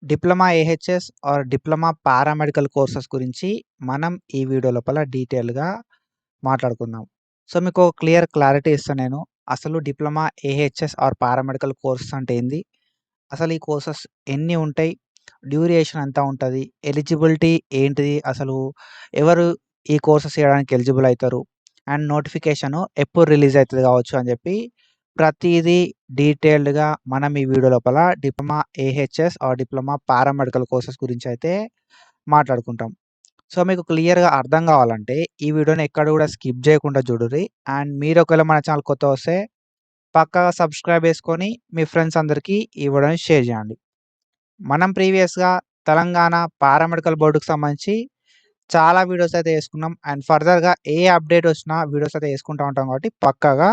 Diploma AHS or diploma paramedical courses గురించి మనం ఈ వీడియో లోపల డీటెయిల్‌గా మాట్లాడుకుందాం. సో, మీకు క్లియర్ క్లారిటీ ఇస్తా నేను. అసలు diploma AHS or paramedical courses అంటే ఏంది? అసలు ఈ కోర్సెస్ ఎన్ని ఉంటాయి? డ్యూరేషన్ ఎంత ఉంటది? ఎలిజిబిలిటీ ఏంటిది? అసలు ఎవరు ఈ కోర్సెస్ చేయడానికి ఎలిజిబుల్ అయితారు? అండ్ నోటిఫికేషను ఎప్పుడు రిలీజ్ అయితది కావచ్చు అని చెప్పి ప్రతీదీ డీటెయిల్డ్‌గా మనం ఈ వీడియో లోపల diploma AHS or diploma paramedical courses గురించి అయితే మాట్లాడుకుంటాం. సో, మీకు క్లియర్‌గా అర్థం కావాలంటే ఈ వీడియోని ఎక్కడ కూడా స్కిప్ చేయకుండా చూడుర్రి. అండ్ మీరు ఒకవేళ మన ఛానల్ కొత్తగా వస్తే పక్కాగా సబ్స్క్రైబ్ చేసుకొని మీ ఫ్రెండ్స్ అందరికీ ఈ వీడియోని షేర్ చేయండి. మనం ప్రీవియస్‌గా తెలంగాణ పారామెడికల్ బోర్డ్‌కి సంబంధించి చాలా వీడియోస్ అయితే చేసుకున్నాం. అండ్ ఫర్దర్‌గా ఏ అప్డేట్ వచ్చినా వీడియోస్ అయితే చేసుకుంటా ఉంటాం కాబట్టి పక్కాగా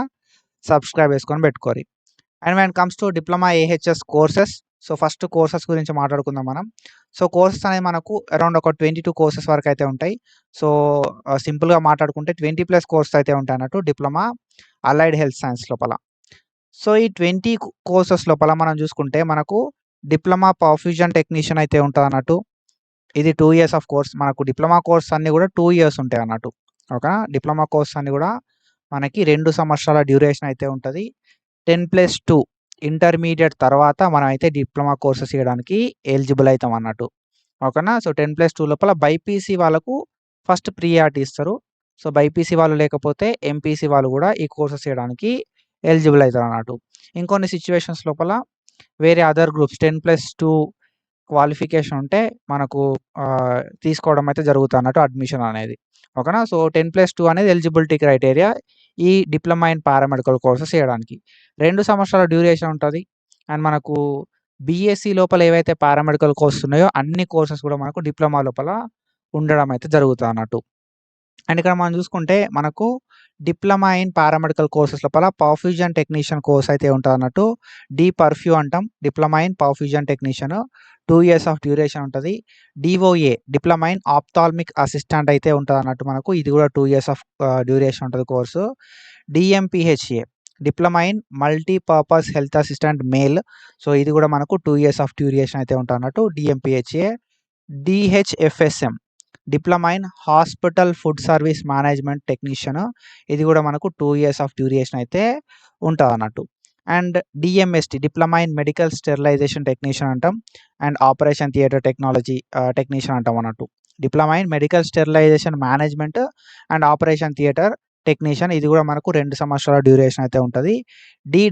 సబ్స్క్రైబ్ చేసుకొని పెట్టుకోర్రి. And when comes to diploma AHS courses. So, first courses గురించి మాట్లాడుకుందాం మనం. సో, కోర్సెస్ అనేవి మనకు అరౌండ్ ఒక 22 కోర్సెస్ వరకు అయితే ఉంటాయి. సో, సింపుల్‌గా మాట్లాడుకుంటే 20+ కోర్సెస్ అయితే ఉంటాయన్నట్టు డిప్లొమా అలైడ్ హెల్త్ సైన్స్ లోపల. సో, ఈ 20 కోర్సెస్ లోపల మనం చూసుకుంటే మనకు డిప్లొమా పర్ఫ్యూజన్ టెక్నీషియన్ అయితే ఉంటదన్నట్టు. ఇది 2 ఇయర్స్ ఆఫ్ కోర్స్. మనకు డిప్లొమా కోర్స్ అన్నీ కూడా 2 ఇయర్స్ ఉంటాయన్నట్టు. ఓకేనా? డిప్లొమా కోర్స్ అన్నీ కూడా మనకి 2 సంవత్సరాల డ్యూరేషన్ అయితే ఉంటది. 10+2 ఇంటర్మీడియేట్ తర్వాత మనమైతే డిప్లొమా కోర్సెస్ చేయడానికి ఎలిజిబుల్ అయితాం అన్నట్టు. ఓకేనా? సో, 10+2 లోపల బైపీసీ వాళ్ళకు ఫస్ట్ ప్రియారిటీ ఇస్తారు. సో, బైపీసీ వాళ్ళు లేకపోతే ఎంపీసీ వాళ్ళు కూడా ఈ కోర్సెస్ చేయడానికి ఎలిజిబుల్ అయితారన్నట్టు. ఇంకొన్ని సిట్యుయేషన్స్ లోపల వేరే అదర్ గ్రూప్స్ 10+2 క్వాలిఫికేషన్ ఉంటే మనకు తీసుకోవడం అయితే జరుగుతదన్నట్టు అడ్మిషన్ అనేది. ఓకేనా? సో, 10+2 అనేది ఎలిజిబిలిటీ క్రైటీరియా ఈ డిప్లొమా ఇన్ పారామెడికల్ కోర్సెస్ చేయడానికి. 2 సంవత్సరాల డ్యూరేషన్ ఉంటది. అండ్ మనకు బీఎస్సీ లోపల ఏవైతే పారామెడికల్ కోర్సెస్ ఉన్నాయో అన్ని కోర్సెస్ కూడా మనకు డిప్లొమా లోపల ఉండడం అయితే జరుగుతదన్నట్టు. అండ్ ఇక్కడ మనం చూసుకుంటే మనకు డిప్లొమా ఇన్ పారామెడికల్ కోర్సెస్ లోపల పర్ఫ్యూజన్ టెక్నీషియన్ కోర్స్ అయితే ఉంటదన్నట్టు. పర్ఫ్యూ అంటాం. Diploma in perfusion technician 2 years of duration ఉంటది. DOA diploma in ophthalmic assistant అయితే ఉంటదన్నట్టు మనకు. ఇది కూడా 2 ఇయర్స్ ఆఫ్ డ్యూరేషన్ ఉంటది course. DMPHA diploma in multipurpose health assistant male. So, ఇది కూడా మనకు 2 ఇయర్స్ ఆఫ్ డ్యూరేషన్ అయితే ఉంటదన్నట్టు DMPHA. DHFSM diploma in hospital food service management technician. ఇది కూడా మనకు 2 ఇయర్స్ ఆఫ్ డ్యూరేషన్ అయితే ఉంటదన్నట్టు. And DMST diploma in medical sterilisation technician అంటాం. And operation theatre technology technician అంటాం అన్నట్టు. Diploma in medical sterilisation management and operation theatre technician. ఇది కూడా మనకు 2 సంవత్సరాల డ్యూరేషన్ అయితే ఉంటది.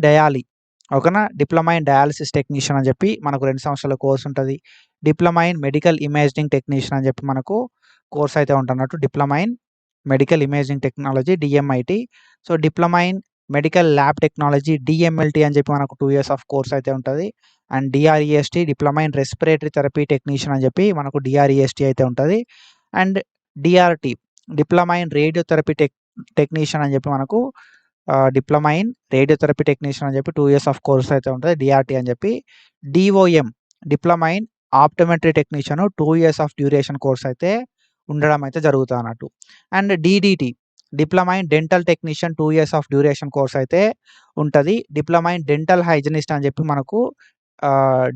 డయాలీ ఓకేనా? డిప్లొమా ఇన్ డయాలిసిస్ టెక్నీషియన్ అని చెప్పి మనకు 2 సంవత్సరాల కోర్స్ ఉంటది. Diploma in medical imaging technician అని చెప్పి మనకు కోర్స్ అయితే ఉంటన్నట్టు. Diploma in medical imaging technology DMIT. So, diploma in medical lab technology DMLT అని చెప్పి మనకు 2 ఇయర్స్ ఆఫ్ కోర్స్ అయితే ఉంటది. And DREST diploma in respiratory therapy technician అని చెప్పి మనకు డీఆర్ఈఎస్టీ అయితే ఉంటది. And DRT diploma in radiotherapy technician అని చెప్పి మనకు డిప్లొమా ఇన్ రేడియోథెరపీ టెక్నీషియన్ అని చెప్పి 2 ఇయర్స్ ఆఫ్ కోర్స్ అయితే ఉంటది. డీఆర్టీ అని చెప్పి. DOM diploma in optometry technician 2 years of duration course అయితే ఉండడం అయితే జరుగుతదన్నట్టు. And DDT diploma in dental technician 2 years of duration course అయితే ఉంటది. డిప్లొమా ఇన్ డెంటల్ హైజినిస్ట్ అని చెప్పి మనకు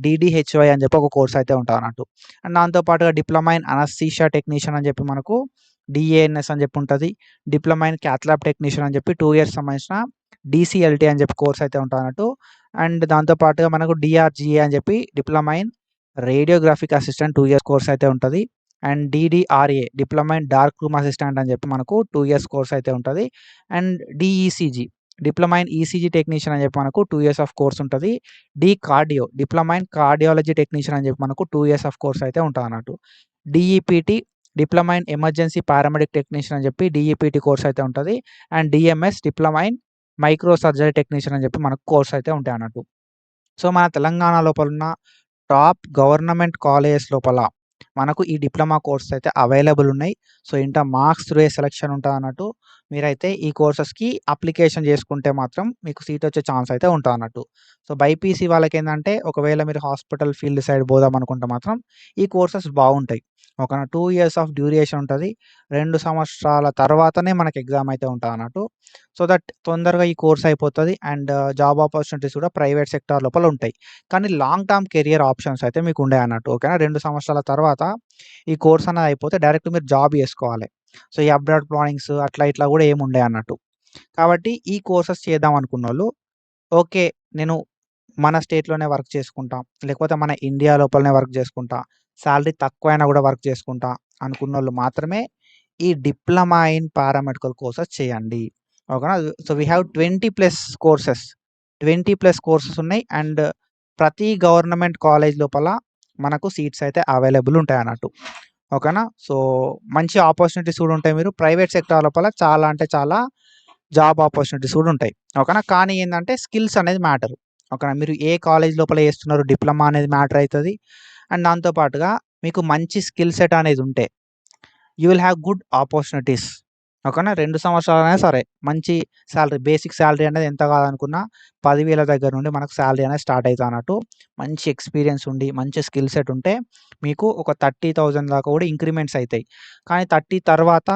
డీడీహెచ్వై అని చెప్పి ఒక కోర్స్ అయితే ఉంటదన్నట్టు. అండ్ దాంతో పాటుగా డిప్లొమా ఇన్ అనస్థీషియా టెక్నీషియన్ అని చెప్పి మనకు డీఏఎన్ఎస్ అని చెప్పి ఉంటది. Diploma in cath lab technician అని చెప్పి 2 ఇయర్స్ సంబంధించిన డీసీఎల్టీ అని చెప్పి కోర్స్ అయితే ఉంటదన్నట్టు. అండ్ దాంతో పాటుగా మనకు డీఆర్జీఏ అని చెప్పి diploma in radiographic assistant 2 years course అయితే ఉంటది. And DDRA diploma in dark room assistant అని చెప్పి మనకు 2 ఇయర్స్ కోర్స్ అయితే ఉంటది. And DECG diploma in ECG technician అని చెప్పి మనకు 2 ఇయర్స్ ఆఫ్ కోర్స్ ఉంటది. Cardio diploma in cardiology technician అని చెప్పి మనకు 2 ఇయర్స్ ఆఫ్ కోర్స్ అయితే ఉంటదన్నట్టు. DEPT diploma in emergency paramedic technician అని చెప్పి డీఈపీటీ కోర్స్ అయితే ఉంటది. And DMS diploma in micro surgery technician అని చెప్పి మనకు కోర్స్ అయితే ఉంటాయన్నట్టు. సో, మన తెలంగాణ లోపలున్న టాప్ గవర్నమెంట్ కాలేజెస్ లోపల మనకు ఈ డిప్లొమా కోర్సెస్ అయితే అవైలబుల్ ఉన్నాయి. So, inter marks through selection ఉంటదన్నట్టు. మీరైతే ఈ కోర్సెస్‌కి అప్లికేషన్ చేసుకుంటే మాత్రం మీకు సీట్ వచ్చే ఛాన్స్ అయితే ఉంటదన్నట్టు. సో, బైపీసీ వాళ్ళకేందంటే ఒకవేళ మీరు హాస్పిటల్ ఫీల్డ్ సైడ్ పోదాం అనుకుంటే మాత్రం ఈ కోర్సెస్ బాగుంటాయి. ఓకేనా. 2 ఇయర్స్ ఆఫ్ డ్యూరేషన్ ఉంటది. 2 సంవత్సరాల తర్వాతనే మనకి ఎగ్జామ్ అయితే ఉంటదన్నట్టు. సో దట్ తొందరగా ఈ కోర్స్ అయిపోతది. అండ్ జాబ్ ఆపర్చునిటీస్ కూడా ప్రైవేట్ సెక్టార్ లోపల ఉంటాయి. కానీ లాంగ్ టర్మ్ కెరియర్ ఆప్షన్స్ అయితే మీకు ఉండయన్నట్టు. ఓకేనా. 2 సంవత్సరాల తర్వాత ఈ కోర్స్ అనేది అయిపోతే డైరెక్ట్ మీరు జాబ్ చేసుకోవాలి. సో ఈ అబ్రాడ్ ప్లానింగ్స్ అట్లా ఇట్లా కూడా ఏమి ఉండయన్నట్టు. కాబట్టి ఈ కోర్సెస్ చేద్దాం అనుకున్నోళ్ళు ఓకే. నేను మన స్టేట్‌లోనే వర్క్ చేసుకుంటా. లేకపోతే మన ఇండియా లోపలనే వర్క్ చేసుకుంటా. సాలరీ తక్కువైనా కూడా వర్క్ చేసుకుంటా అనుకున్నోళ్ళు మాత్రమే ఈ డిప్లొమా ఇన్ పారామెడికల్ కోర్సెస్ చేయండి. ఓకేనా. So we have 20+ courses. 20+ courses ఉన్నాయి. అండ్ ప్రతి గవర్నమెంట్ కాలేజ్ లోపల మనకు సీట్స్ అయితే అవైలబుల్ ఉంటాయన్నట్టు. ఓకేనా. సో మంచి ఆపర్చునిటీస్ కూడా ఉంటాయి. మీరు ప్రైవేట్ సెక్టార్ లోపల చాలా అంటే చాలా జాబ్ ఆపర్చునిటీస్ కూడా ఉంటాయి. ఓకేనా. కానీ ఏందంటే స్కిల్స్ అనేది మ్యాటర్. ఓకేనా. మీరు ఏ కాలేజ్ లోపల చేస్తున్నారు డిప్లొమా అనేది మ్యాటర్ అయితది. అండ్ దాంతో పాటుగా మీకు మంచి స్కిల్ సెట్ అనేది ఉంటే you will have good opportunities. ఓకేనా. 2 సంవత్సరాలైనా సరే మంచి సాలరీ, బేసిక్ సాలరీ అనేది ఎంత కాదనుకున్నా 10,000 దగ్గర నుండి మనకు సాలరీ అనేది స్టార్ట్ అయితదన్నట్టు. మంచి ఎక్స్‌పీరియన్స్ ఉండి, మంచి స్కిల్ సెట్ ఉంటే మీకు ఒక 30,000 దాకా కూడా ఇంక్రిమెంట్స్ అయితాయి. కానీ 30 తర్వాత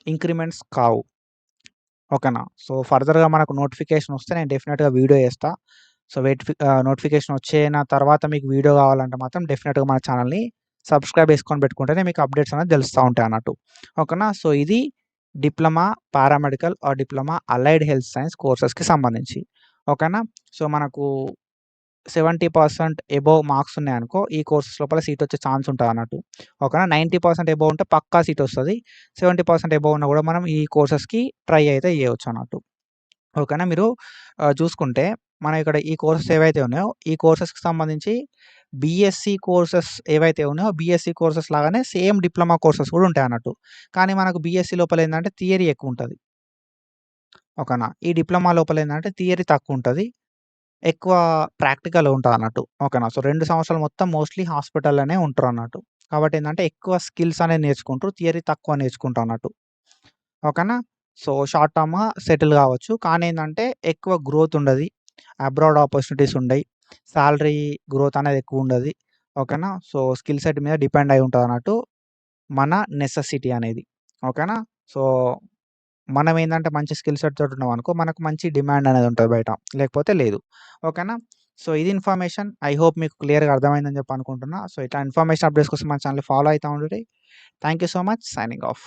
ఇంక్రిమెంట్స్ కావు. ఓకేనా. సో ఫర్దర్‌గా మనకు నోటిఫికేషన్ వస్తే నేను డెఫినిట్‌గా వీడియో చేస్తా. సో నోటిఫికేషన్ వచ్చిన తర్వాత మీకు వీడియో కావాలంటే మాత్రం డెఫినిట్‌గా మన ఛానల్‌ని సబ్స్క్రైబ్ చేసుకొని పెట్టుకుంటేనే మీకు అప్డేట్స్ అనేది తెలుస్తా ఉంటాయి అన్నట్టు. ఓకేనా. సో ఇది diploma paramedical or diploma allied health science కోర్సెస్‌కి సంబంధించి. ఓకేనా. సో మనకు 70% అబోవ్ మార్క్స్ ఉన్నాయనుకో ఈ కోర్సెస్ లోపల సీట్ వచ్చే ఛాన్స్ ఉంటదన్నట్టు. ఓకేనా. 90% అబోవ్ ఉంటే పక్కా సీట్ వస్తది. 70% అబోవ్ ఉన్నా కూడా మనం ఈ కోర్సెస్‌కి ట్రై అయితే చేయొచ్చన్నట్టు. ఓకేనా. మీరు చూసుకుంటే మనం ఇక్కడ ఈ కోర్సెస్ ఏవైతే ఉన్నాయో ఈ కోర్సెస్‌కి సంబంధించి బీఎస్సీ కోర్సెస్ ఏవైతే ఉన్నాయో బీఎస్సీ కోర్సెస్ లాగానే సేమ్ డిప్లొమా కోర్సెస్ కూడా ఉంటాయన్నట్టు. కానీ మనకు బీఎస్సీ లోపల ఏందంటే థియరీ ఎక్కువుంటది. ఓకేనా. ఈ డిప్లొమా లోపల ఏందంటే థియరీ తక్కువుంటది. ఎక్కువ ప్రాక్టికల్ ఉంటదన్నట్టు. ఓకేనా. సో 2 సంవత్సరాలు మొత్తం మోస్ట్‌లీ హాస్పిటల్‌లోనే ఉంటారన్నట్టు. కాబట్టి ఏందంటే ఎక్కువ స్కిల్స్ అనేది నేర్చుకుంటారు. థియరీ తక్కువ నేర్చుకుంటారన్నట్టు. ఓకేనా. సో షార్ట్ టర్మ్ సెటిల్ కావచ్చు. కానీ ఏందంటే ఎక్కువ గ్రోత్ ఉండది. అబ్రాడ్ ఆపర్చునిటీస్ ఉండయి. సాలరీ గ్రోత్ అనేది ఎక్కువుండది. ఓకేనా. సో స్కిల్ సెట్ మీద డిపెండ్ అయి ఉంటదన్నట్టు మన నెసెసిటీ అనేది. ఓకేనా. సో మనం ఏందంటే మంచి స్కిల్ సెట్ తోటి ఉన్నామనుకో మనకు మంచి డిమాండ్ అనేది ఉంటది బయట. లేకపోతే లేదు. ఓకేనా. సో ఇది ఇన్ఫర్మేషన్. ఐ హోప్ మీకు క్లియర్‌గా అర్థమైందని చెప్పి అనుకుంటున్నా. సో ఇట్లా ఇన్ఫర్మేషన్ అప్డేట్స్ కోసం మన ఛానెల్‌ని ఫాలో అయితా ఉండుర్రి. Thank you so much. Signing of.